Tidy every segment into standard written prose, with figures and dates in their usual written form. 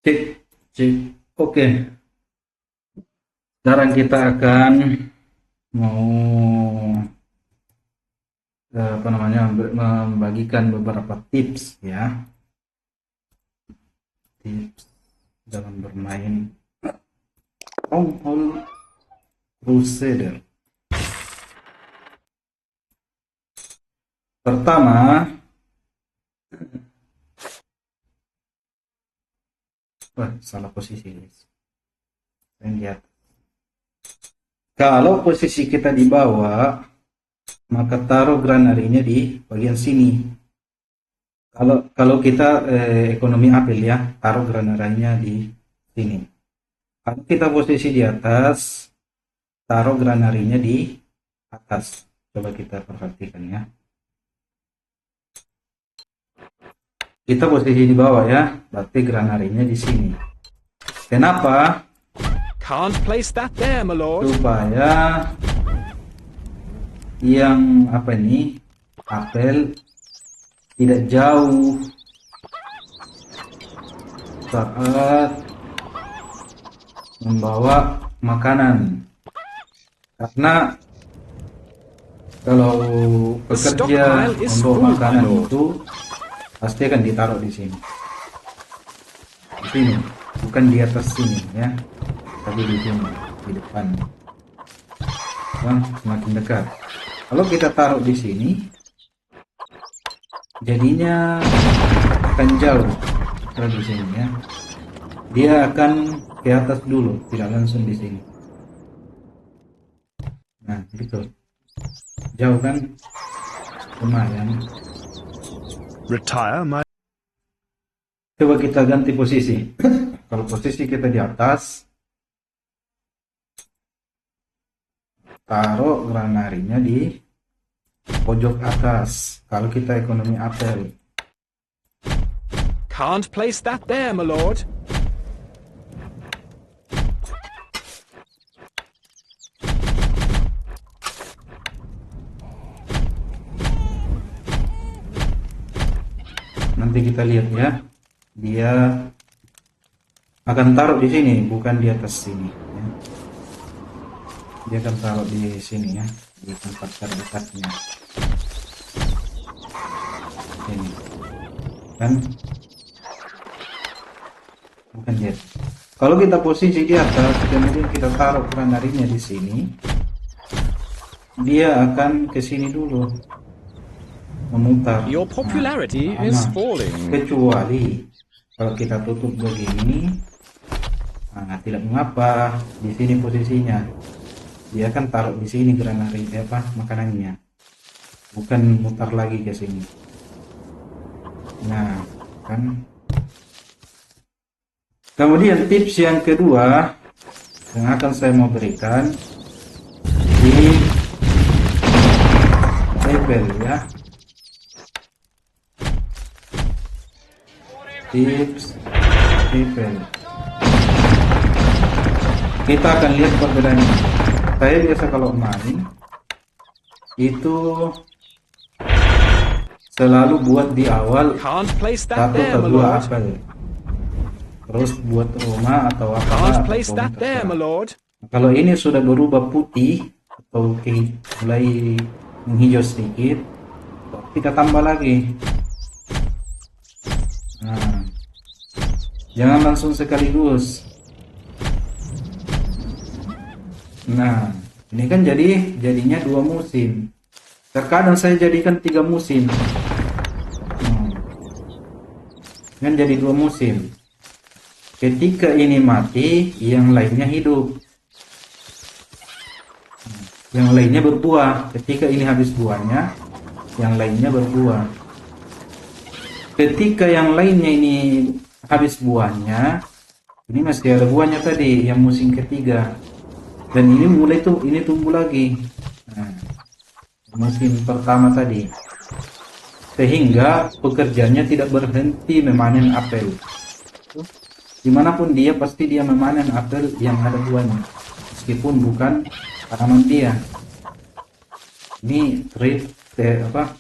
Cek, cek. Oke, sekarang kita akan mau apa namanya membagikan beberapa tips ya, tips dalam bermain Stronghold Crusader. Pertama, salah posisi guys. Saya lihat. Kalau posisi kita di bawah, maka taruh granarinya di bagian sini. Kalau kita ekonomi apel ya, taruh granarinya di sini. Kalau kita posisi di atas, taruh granarinya di atas. Coba kita perhatikan ya. Kita posisi di bawah ya, berarti granarinya di sini. Kenapa? Can't place that there, my lord. Supaya yang apa ini, apel tidak jauh saat membawa makanan. Karena kalau pekerja membawa makanan itu pasti akan ditaruh di sini. Di sini, bukan di atas sini ya. Tapi di sini, di depan. Semakin dekat. Kalau kita taruh di sini, jadinya akan jauh kalau di sini ya. Dia akan ke atas dulu, tidak langsung di sini. Nah, gitu. Jauh kan? Lumayan. Retire, my... Coba kita ganti posisi. Kalau posisi kita di atas, taruh granarinya di pojok atas. Kalau kita ekonomi apel. Can't place that there, my lord. Nanti kita lihat ya. Dia akan taruh di sini, bukan di atas sini ya. Dia akan taruh di sini ya, di tempat terdekatnya. Ini kan, bukan dia. Kalau kita posisi di atas, kemudian kita taruh granarinya di sini, dia akan ke sini dulu, memutar. Your popularity is falling. Kecuali kalau kita tutup begini, tidak mengapa. Di sini posisinya, dia akan taruh di sini granari makanannya, bukan mutar lagi ke sini. Nah, kan. Kemudian tips yang kedua yang akan saya mau berikan di level ya. Tips level. Kita akan lihat perbedaannya. Saya biasa kalau main itu selalu buat di awal satu atau dua apel, terus buat rumah atau apa. Kalau ini sudah berubah putih atau mulai menghijau sedikit, kita tambah lagi. Nah, jangan langsung sekaligus. Nah, ini kan jadinya 2 musim. Terkadang saya jadikan 3 musim. Kan jadi 2 musim. Ketika ini mati, yang lainnya hidup. Yang lainnya berbuah. Ketika ini habis buahnya, yang lainnya berbuah. Ketika yang lainnya ini habis buahnya, ini masih ada buahnya tadi, yang musim ketiga. Dan ini ini tumbuh lagi. Nah, musim pertama tadi. Sehingga pekerjanya tidak berhenti memanen apel. Dimanapun dia, pasti dia memanen apel yang ada buahnya, meskipun bukan tanaman dia. Ini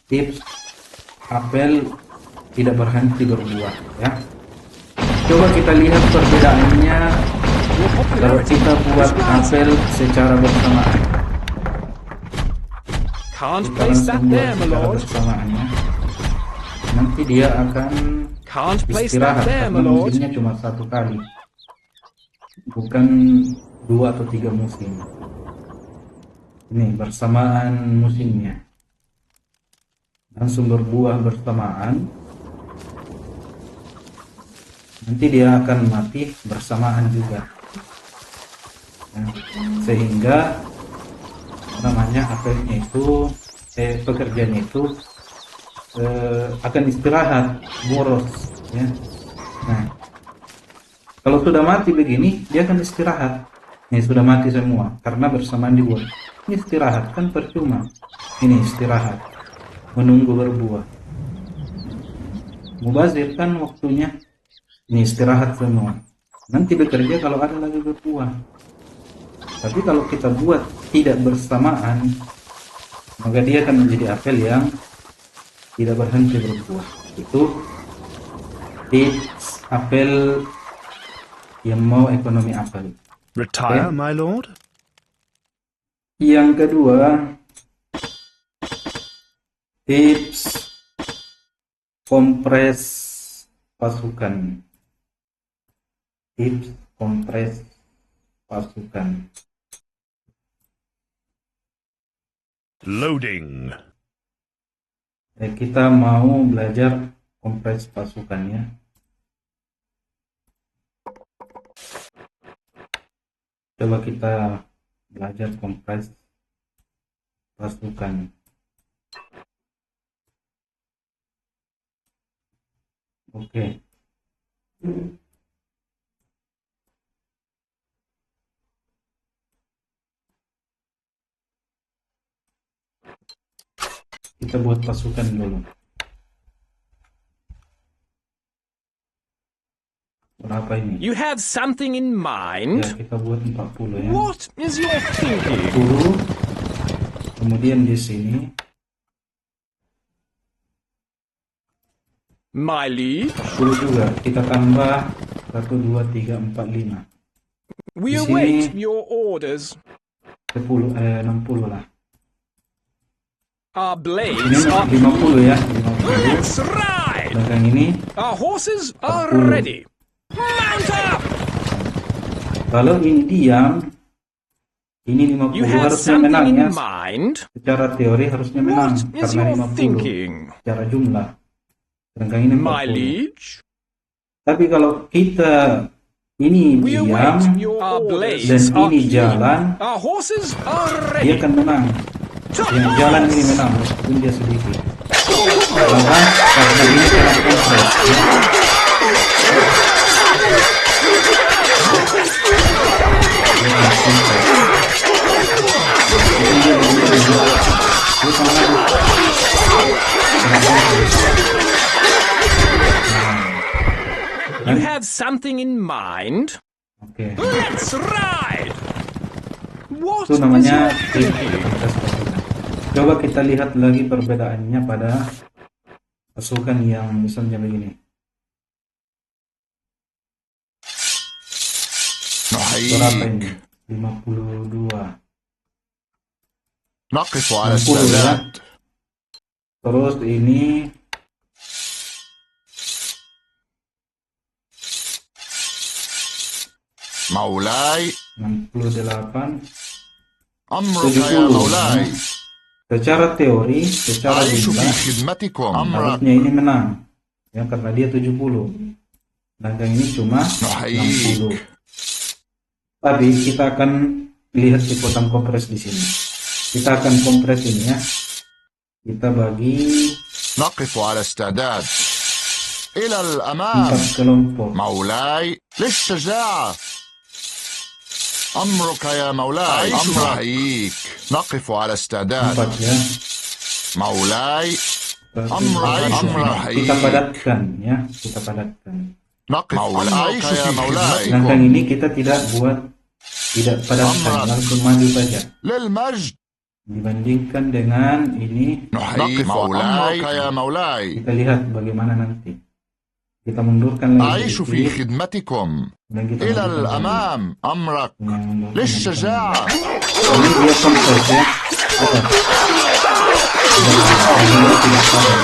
tips apel tidak berhenti berbuah ya. Coba kita lihat perbedaannya Your kalau popularity kita buat is rising. apel secara bersamaan. Can't Kita place that langsung buat there, my secara lord. bersamaan ya. Nanti dia akan Can't place that istirahat there, my karena lord. musimnya cuma 1 kali, bukan 2 atau 3 musim. Ini bersamaan musimnya, langsung berbuah bersamaan. Nanti dia akan mati bersamaan juga. Nah, sehingga namanya apelnya itu pekerjaan itu akan istirahat, boros ya. Nah, kalau sudah mati begini dia akan istirahat. Ini sudah mati semua karena bersamaan dibuat. Ini istirahat kan percuma. Ini istirahat menunggu berbuah. Mubazir kan waktunya ini istirahat semua. Nanti bekerja kalau ada lagi berbuah. Tapi kalau kita buat tidak bersamaan, maka dia akan menjadi apel yang tidak berhenti berbuah. Itu tips apel yang mau ekonomi apel. Retire, Okay. my lord? Yang kedua, tips kompres pasukan. Tips kompres pasukan. Loading. Kita mau belajar kompres pasukannya. Coba kita belajar kompres pasukan. Oke. Kita buat pasukan dulu. Berapa ini? You have something in Ya, mind? kita buat 40 ya. What is your thinking? 40. Kemudian di sini My liege, 10 juga. Kita tambah 1, 2, 3, 4, 5. we Di sini- await your orders. 60 lah. Our Ini blades are... 50 ya. 50. Let's ride! Sedangkan ini Our horses are 40. ready. Mount up! kalau ini diam, ini 50 You have harusnya menang something ya. in mind? Secara teori harusnya menang What is karena your 50 thinking? secara jumlah. Sedangkan ini My 40. liege, Tapi kalau kita ini we diam await your orders. dan Are ini keen. jalan, Our horses are dia ready. akan menang. To Yang jalan ini arms! menang meskipun dia sedikit. Kenapa? Karena ini kena kompres. Ya. Dia kena kompres. Jadi dia begini. Dia kena kompres. You have something in mind? Oke. Let's ride! What Itu is namanya your tim thinking? kompres pasukan. Coba kita lihat lagi perbedaannya pada pasukan yang misalnya begini. Berapa نحييك ini? 52. نقف على 60 ya. السادات Terus ini مولاي 68. أمرك يا 70. مولاي Secara teori, secara أعيش في jumlah خدمتكم أمرك harusnya ini menang. Ya karena dia 70. Sedangkan ini cuma نحييك 60. Tapi kita akan lihat kekuatan kompres di sini. Kita akan kompres ini ya. Kita bagi نقف على استعداد إلى الأمام 4 kelompok. مولاي للشجاعة أمرك يا مولاي نحييك نقف على استعداد 4 ya. مولاي Berarti أمرك kita نحييك padatkan ya. Kita padatkan. نقف أمرك يا مولاي Sedangkan ini kita tidak padatkan, langsung maju saja. للمجد Dibandingkan dengan ini, نحييك مولاي يا مولاي kita lihat bagaimana nanti. Kita mundurkan lagi أعيش في sedikit. خدمتكم. Dan kita إلى mundurkan lagi. الأمام أمرك. Yang mundurkan, للشجاعة. ini dia kompres ya. Apa? Dia tidak sabar.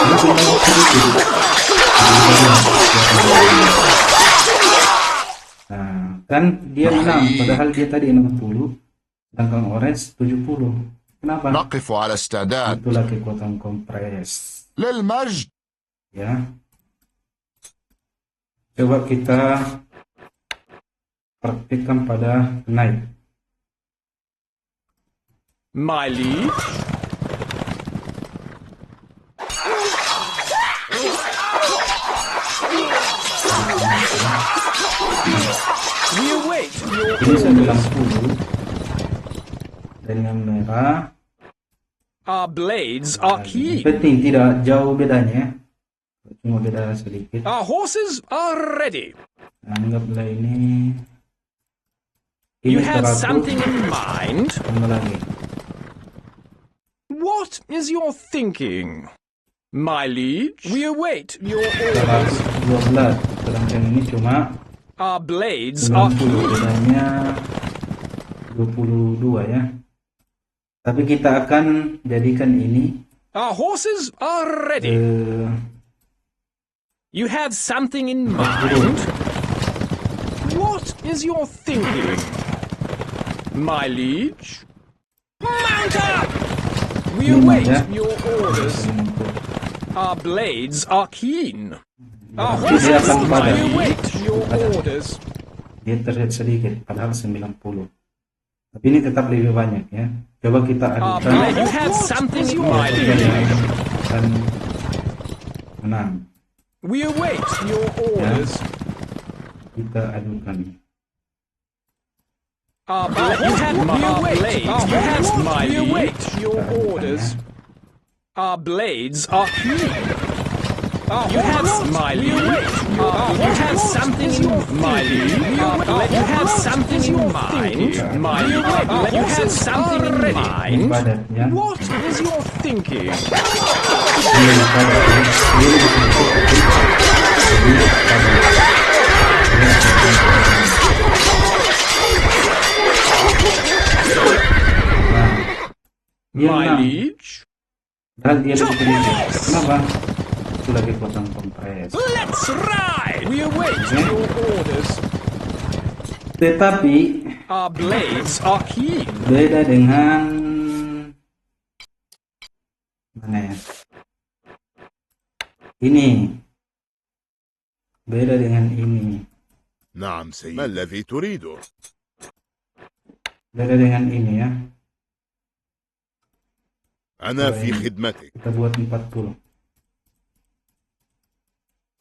Ini tinggal sedikit. Nah, kan dia menang, padahal dia tadi 60, sedangkan orange 70. Kenapa? نقف على استعداد Itulah kekuatan kompres. للمجد. Ya. Coba kita praktikkan pada knight. My liege? We await your Ini orders. 90 dengan merah. Our blades are keen. Penting tidak jauh bedanya, cuma beda sedikit. Our horses are ready. Anggaplah ini. You Ini have 100, something in mind? tambah lagi. What is your thinking? My liege, we await your orders. 112, sedangkan ini cuma Our blades are 90, keen. bedanya 22 ya. Tapi kita akan jadikan ini Our horses are ready. You have something in mind? What is your thinking? My liege? Mount up! We 5 await ya. your orders. 90. Our blades are keen. Our Berarti dia horses, akan we padat. await your orders. Dia terlihat sedikit, padahal 90. Tapi ini tetap lebih banyak ya. Coba kita Our adukan. blade, you have something in Kita mind. akan menang. We await your orders. Kita adukan. Our blade, you have my blades. You have my we await your Kita adukan, orders. ya. Our blades are keen. You have my lead. You have something in my lead. You have something in mind. My lead. You have something in Ini mind. padat ya. What is your thinking? Ini padat ya. Ini dia My menang. liege. Dan dia lebih sedikit. Kenapa? Itu lagi kekuatan kompres. Let's ride. We await your orders. Tetapi Our blades are keen. beda dengan mana ya? Ini beda dengan ini. نعم سيدي. ما الذي تريده؟ Beda dengan ini ya. أنا في خدمتك. Kita buat 40.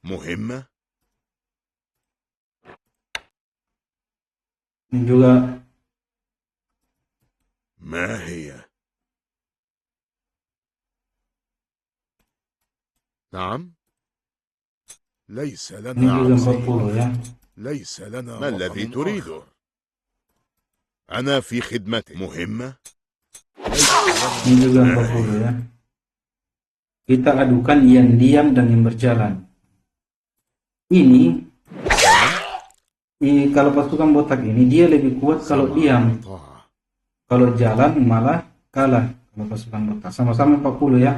مهمة؟ Ini juga ما هي؟ نعم؟ ليس ini لنا juga عزيز. 40 ya. ليس لنا. ما الذي تريده؟ أنا في خدمتك. مهمة؟ Ini juga 40 ya. Kita adukan yang diam dan yang berjalan. Ini kalau pasukan botak ini dia lebih kuat kalau diam. طاعة. Kalau jalan malah kalah kalau pasukan botak. Sama-sama 40 ya.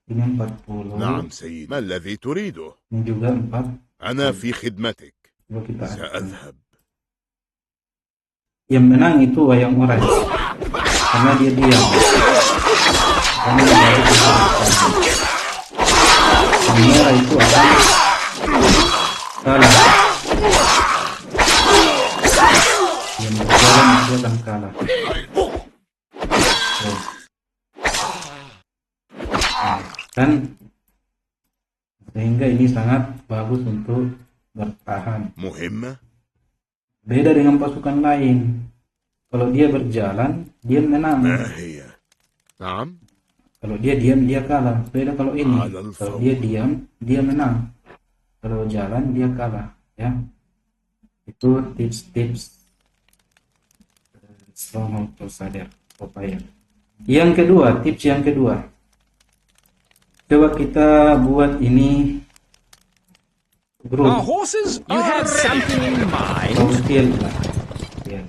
Ini 40. نعم سيدي. ما الذي تريده؟ Ini juga 4. أنا في خدمتك. Coba kita adukan. سأذهب. Yang menang itu wayang orange. Karena dia diam. Karena dia baru berjalan. Yang merah itu akan kalah. Yang berjalan itu akan kalah. Tuh. Nah, kan sehingga ini sangat bagus untuk bertahan. مهمة؟ Beda dengan pasukan lain. Kalau dia berjalan, dia menang. ما هي؟ نعم؟ Kalau dia diam, dia kalah. Beda kalau ini. Alal Kalau fawd. dia diam, dia menang. Kalau jalan, dia kalah. Ya, itu tips-tips Stronghold Crusader Popeye. Yang kedua, tips yang kedua. Coba kita buat ini Group horses you have something in mind. atau skill lah. Skill.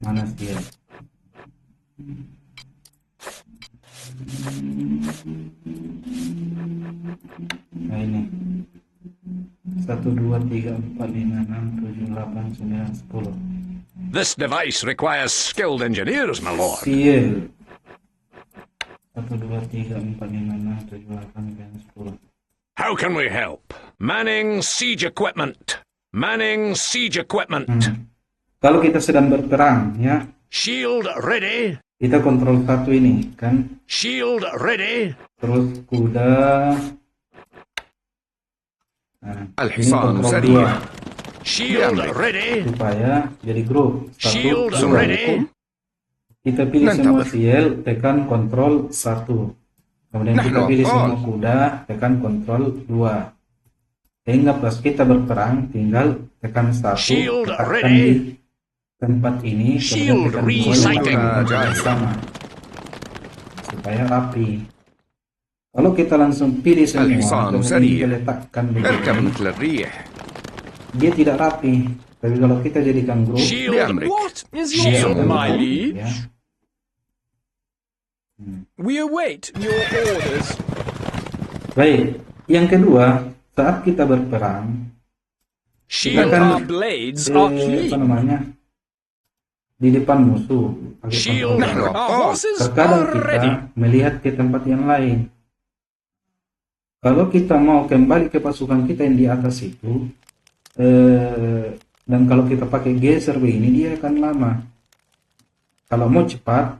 Mana skill? Nah ini 1, 2, 3, 4, 5, 6, 7, 8, 9, 10. This device requires skilled engineers, my lord. Skill 1, 2, 3, 4, 5, 6, 7, 8, 9, 10. How can we help? Manning siege equipment. Manning siege equipment. Kalau kita sedang berperang ya, Shield ready. kita kontrol satu ini kan, Shield ready. terus kuda. Nah, ini الحصان kontrol سريع. 2 Shield ready. supaya jadi grup. Shield 1, 2. ready. Kita pilih semua Nantap. CL, tekan kontrol 1. Kemudian kita Nah, pilih oh. semua kuda, tekan kontrol 2. Sehingga pas kita berperang, tinggal tekan 1, Shield letakkan ready. di tempat ini, kemudian Shield tekan 2 resighting. sama supaya rapi. Kalau kita langsung pilih semua, الحصان kemudian سريع. kita letakkan اركب begini, مثل الريح. dia tidak rapi. Tapi kalau kita jadikan grup, Shield. بأمرك. What is dia shield, akan my grup, liege? ya. We await your orders. Baik, yang kedua, saat kita berperang, Shield akan- our blades are apa clean. namanya, di depan musuh pakai Shield kontrol. our horses Terkadang are kita ready. melihat ke tempat yang lain. Kalau kita mau kembali ke pasukan kita yang di atas itu, dan kalau kita pakai geser begini, dia akan lama. Kalau mau cepat,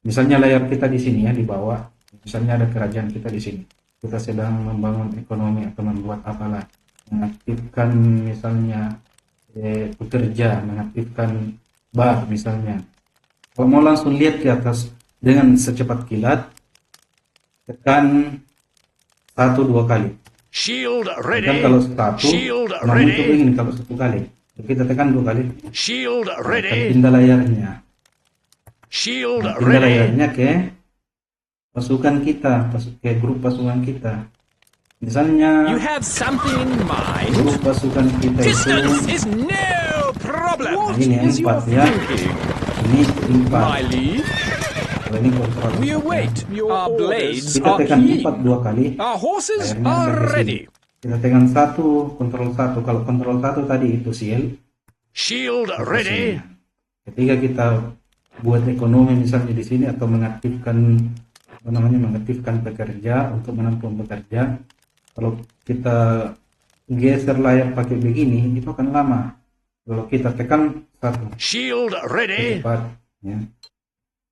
misalnya layar kita di sini ya, di bawah, misalnya ada kerajaan kita di sini, kita sedang membangun ekonomi atau membuat apalah, mengaktifkan misalnya pekerja, mengaktifkan bar misalnya. Kalau mau langsung lihat ke atas dengan secepat kilat, tekan 1-2 kali. Shield Tekan ready. kalau 1, Shield nah muncul ready. begini kalau 1 kali. Kita tekan 2 kali, Shield tekan ready. pindah layarnya. Shield Nah, pindah ready. layarnya ke pasukan kita, ke grup pasukan kita. Misalnya You have something in mind. grup pasukan kita Distance itu, is no problem. nah ini yang 4 ya, ini 4. My liege. Kalau ini kontrol. We await your our blades Kita are tekan clean. 4 2 kali. Our horses Layarnya are sampai sini. ready. Kita tekan 1, kontrol 1. Kalau kontrol 1 tadi itu seal. Shield ready. Ketika kita buat ekonomi misalnya di sini atau mengaktifkan apa namanya, mengaktifkan pekerja untuk menampung pekerja, kalau kita geser layar pakai begini itu akan lama. Kalau kita tekan 1 Shield ready. cepat ya.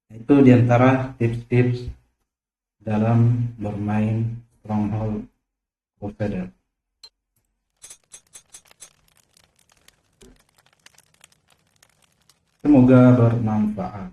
Itu diantara tips-tips dalam bermain Stronghold Crusader. Semoga bermanfaat.